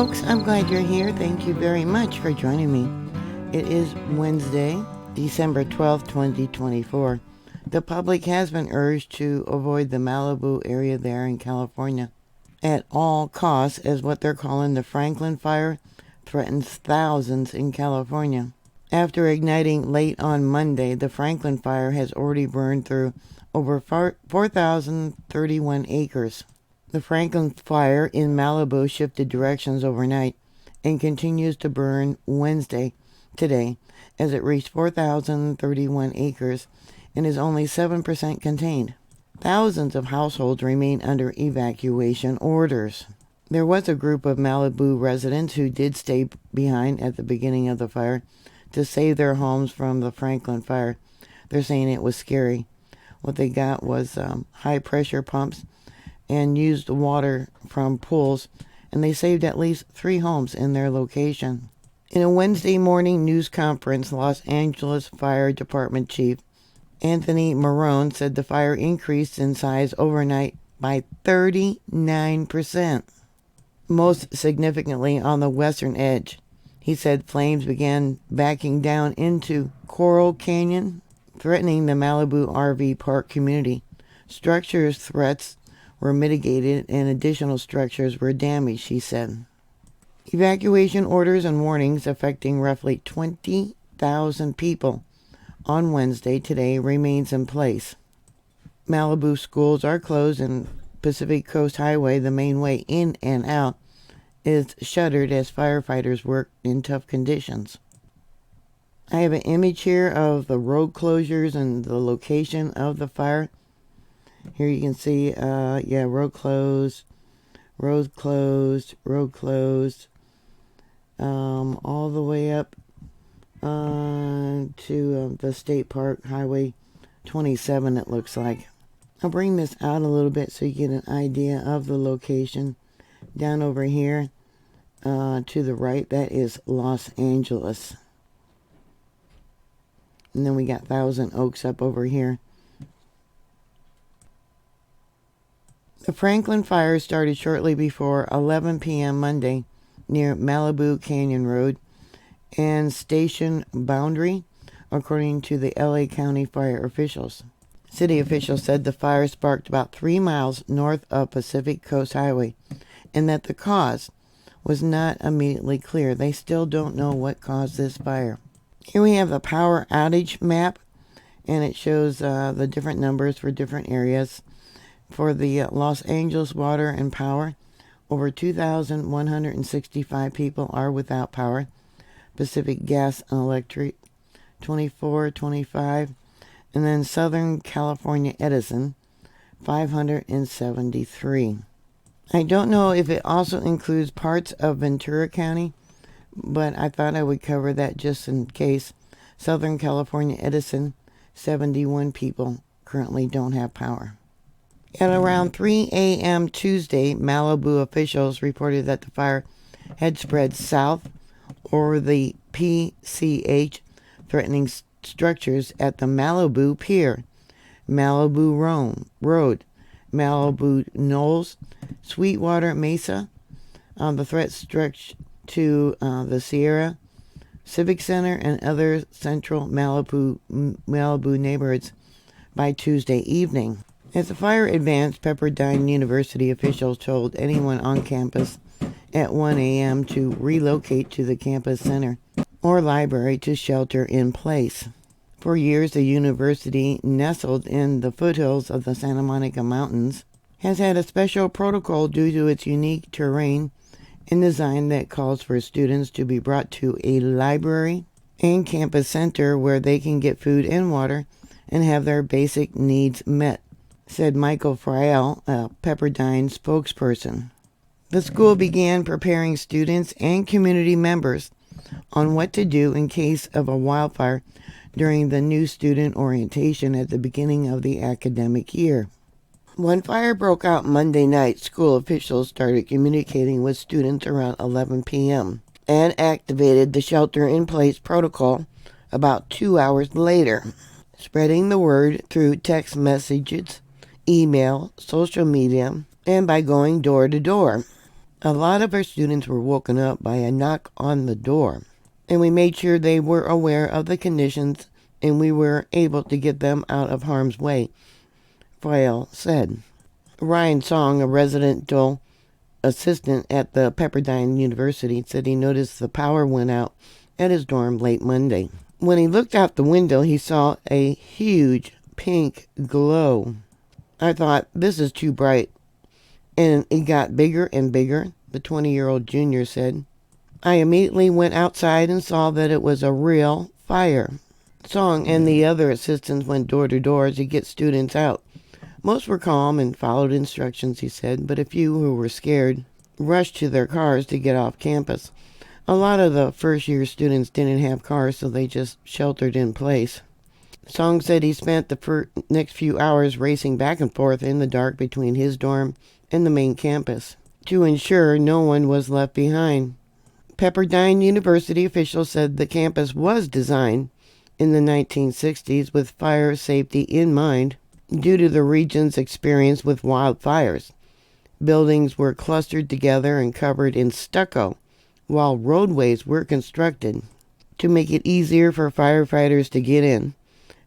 folks, I'm glad you're here. Thank you very much for joining me. It is Wednesday, December 12th, 2024. The public has been urged to avoid the Malibu area there in California at all costs, as what they're calling the Franklin Fire threatens thousands in California. After igniting late on Monday, the Franklin Fire has already burned through over 4,031 acres. The Franklin Fire in Malibu shifted directions overnight and continues to burn Wednesday, today, as it reached 4,031 acres and is only 7% contained. Thousands of households remain under evacuation orders. There was a group of Malibu residents who did stay behind at the beginning of the fire to save their homes from the Franklin Fire. They're saying it was scary. What they got was high-pressure pumps and used water from pools, and they saved at least 3 homes in their location. In a Wednesday morning news conference, Los Angeles Fire Department Chief Anthony Marone said the fire increased in size overnight by 39%, most significantly on the western edge. He said flames began backing down into Coral Canyon, threatening the Malibu RV park community. Structures threats were mitigated and additional structures were damaged, he said. Evacuation orders and warnings affecting roughly 20,000 people on Wednesday today remains in place. Malibu schools are closed and Pacific Coast Highway, the main way in and out, is shuttered as firefighters work in tough conditions. I have an image here of the road closures and the location of the fire. Here you can see, road closed, all the way up to the State Park Highway 27, it looks like. I'll bring this out a little bit so you get an idea of the location. Down over here to the right, that is Los Angeles. And then we got Thousand Oaks up over here. The Franklin Fire started shortly before 11 p.m. Monday near Malibu Canyon Road and Station Boundary, according to the LA County fire officials. City officials said the fire sparked about 3 miles north of Pacific Coast Highway and that the cause was not immediately clear. They still don't know what caused this fire. Here we have the power outage map, and it shows the different numbers for different areas. For the Los Angeles water and power, over 2,165 people are without power. Pacific Gas and Electric, 2425. And then Southern California Edison, 573. I don't know if it also includes parts of Ventura County, but I thought I would cover that just in case. Southern California Edison, 71 people currently don't have power. At around 3 a.m. Tuesday, Malibu officials reported that the fire had spread south over the PCH, threatening structures at the Malibu Pier, Malibu Road, Malibu Knolls, Sweetwater Mesa. The threat stretched to the Sierra, Civic Center, and other central Malibu neighborhoods by Tuesday evening. As the fire advanced, Pepperdine University officials told anyone on campus at 1 a.m. to relocate to the campus center or library to shelter in place. For years, the university, nestled in the foothills of the Santa Monica Mountains, has had a special protocol due to its unique terrain and design that calls for students to be brought to a library and campus center where they can get food and water and have their basic needs met, said Michael Friel, a Pepperdine spokesperson. The school began preparing students and community members on what to do in case of a wildfire during the new student orientation at the beginning of the academic year. When fire broke out Monday night, school officials started communicating with students around 11 p.m. and activated the shelter-in-place protocol about 2 hours later, spreading the word through text messages, email, social media, and by going door to door. A lot of our students were woken up by a knock on the door, and we made sure they were aware of the conditions and we were able to get them out of harm's way, Fael said. Ryan Song, a residential assistant at the Pepperdine University, said he noticed the power went out at his dorm late Monday. When he looked out the window, he saw a huge pink glow. I thought, this is too bright. And it got bigger and bigger, the 20-year-old junior said. I immediately went outside and saw that it was a real fire. Song and the other assistants went door to door to get students out. Most were calm and followed instructions, he said, but a few who were scared rushed to their cars to get off campus. A lot of the first-year students didn't have cars, so they just sheltered in place. Song said he spent the next few hours racing back and forth in the dark between his dorm and the main campus to ensure no one was left behind. Pepperdine University officials said the campus was designed in the 1960s with fire safety in mind due to the region's experience with wildfires. Buildings were clustered together and covered in stucco, while roadways were constructed to make it easier for firefighters to get in,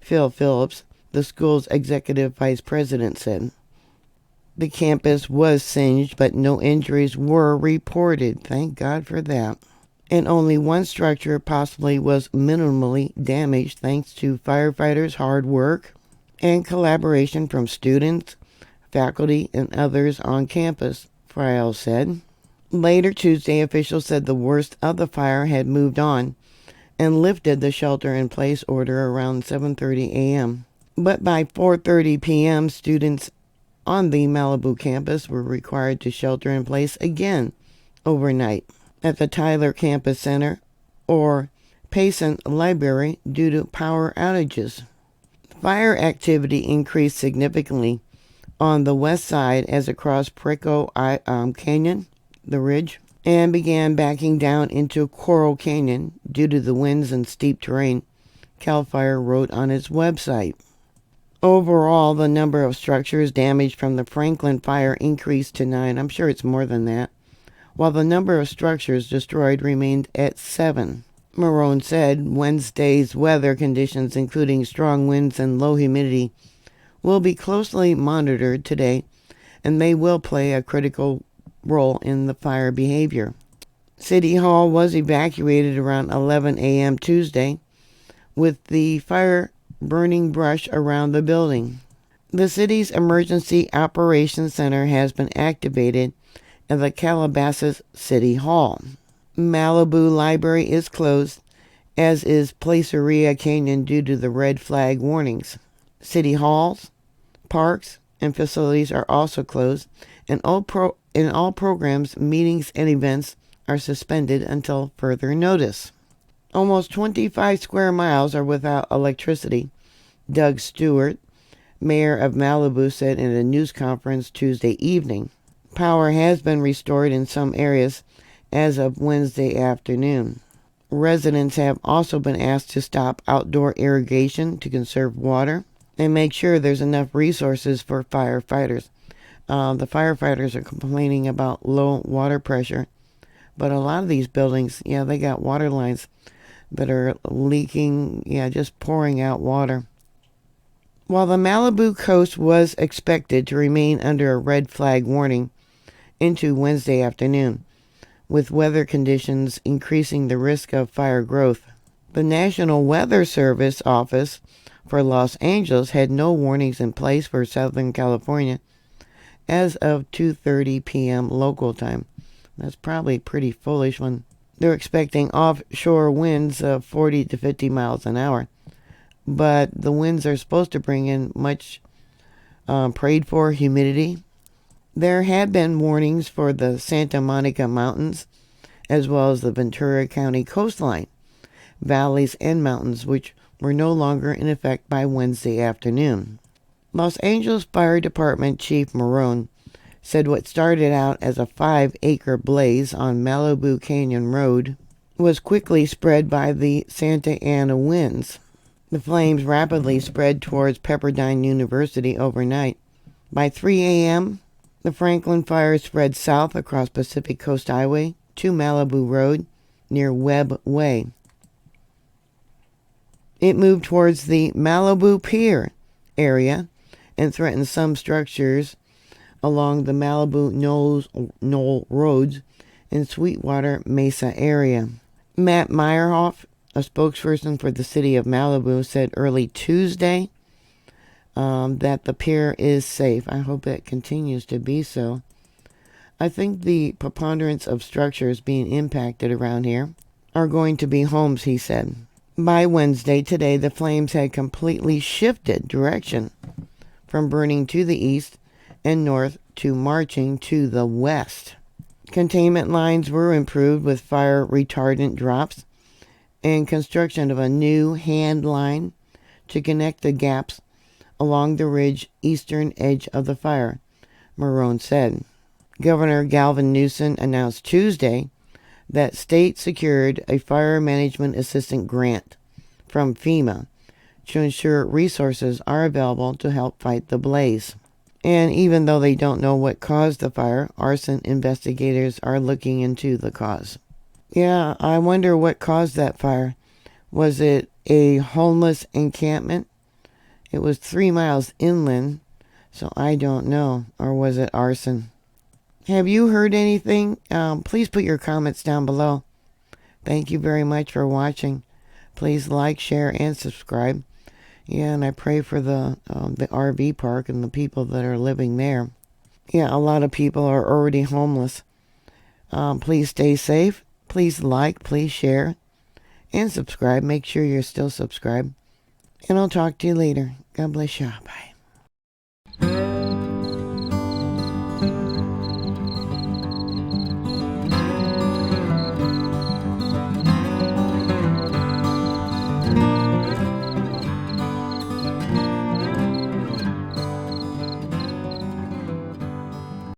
Phil Phillips, the school's executive vice president, said. The campus was singed, but no injuries were reported. Thank God for that. And only one structure possibly was minimally damaged thanks to firefighters' hard work and collaboration from students, faculty, and others on campus, Friel said. Later Tuesday, officials said the worst of the fire had moved on and lifted the shelter-in-place order around 7:30 a.m. But by 4:30 p.m., students on the Malibu campus were required to shelter in place again overnight at the Tyler Campus Center or Payson Library due to power outages. Fire activity increased significantly on the west side as it crossed Preco Canyon, the ridge, and began backing down into Coral Canyon due to the winds and steep terrain, CAL FIRE wrote on its website. Overall, the number of structures damaged from the Franklin fire increased to 9. I'm sure it's more than that, while the number of structures destroyed remained at 7. Marone said Wednesday's weather conditions, including strong winds and low humidity, will be closely monitored today, and they will play a critical role in the fire behavior. City Hall was evacuated around 11 a.m. Tuesday, with the fire burning brush around the building. The city's Emergency Operations Center has been activated at the Calabasas City Hall. Malibu Library is closed, as is Placeria Canyon due to the red flag warnings. City halls, parks, and facilities are also closed, and all programs, meetings, and events are suspended until further notice. Almost 25 square miles are without electricity, Doug Stewart, mayor of Malibu, said in a news conference Tuesday evening. Power has been restored in some areas as of Wednesday afternoon. Residents have also been asked to stop outdoor irrigation to conserve water and make sure there's enough resources for firefighters. The firefighters are complaining about low water pressure, but a lot of these buildings, they got water lines that are leaking, just pouring out water. While the Malibu coast was expected to remain under a red flag warning into Wednesday afternoon, with weather conditions increasing the risk of fire growth, the National Weather Service office for Los Angeles had no warnings in place for Southern California as of 2:30 p.m. local time. That's probably pretty foolish when they're expecting offshore winds of 40 to 50 miles an hour. But the winds are supposed to bring in much prayed for humidity. There had been warnings for the Santa Monica Mountains, as well as the Ventura County coastline, valleys, and mountains, which were no longer in effect by Wednesday afternoon. Los Angeles Fire Department Chief Marone said what started out as a 5-acre blaze on Malibu Canyon Road was quickly spread by the Santa Ana winds. The flames rapidly spread towards Pepperdine University overnight. By 3 a.m., The Franklin fire spread south across Pacific Coast Highway to Malibu Road near Webb Way. It moved towards the Malibu Pier area and threatened some structures along the Malibu Knoll Roads in Sweetwater Mesa area. Matt Meyerhoff, a spokesperson for the city of Malibu, said early Tuesday that the pier is safe. I hope it continues to be so. I think the preponderance of structures being impacted around here are going to be homes, he said. By Wednesday, today, the flames had completely shifted direction from burning to the east and north to marching to the west. Containment lines were improved with fire retardant drops and construction of a new hand line to connect the gaps along the ridge eastern edge of the fire, Marone said. Governor Gavin Newsom announced Tuesday that state secured a fire management assistance grant from FEMA to ensure resources are available to help fight the blaze. And even though they don't know what caused the fire, arson investigators are looking into the cause. Yeah, I wonder what caused that fire. Was it a homeless encampment? It was 3 miles inland, so I don't know. Or was it arson? Have you heard anything? Please put your comments down below. Thank you very much for watching. Please like, share, and subscribe. Yeah, and I pray for the RV park and the people that are living there. Yeah, a lot of people are already homeless. Please stay safe. Please like, please share, and subscribe. Make sure you're still subscribed. And I'll talk to you later. God bless you. Bye.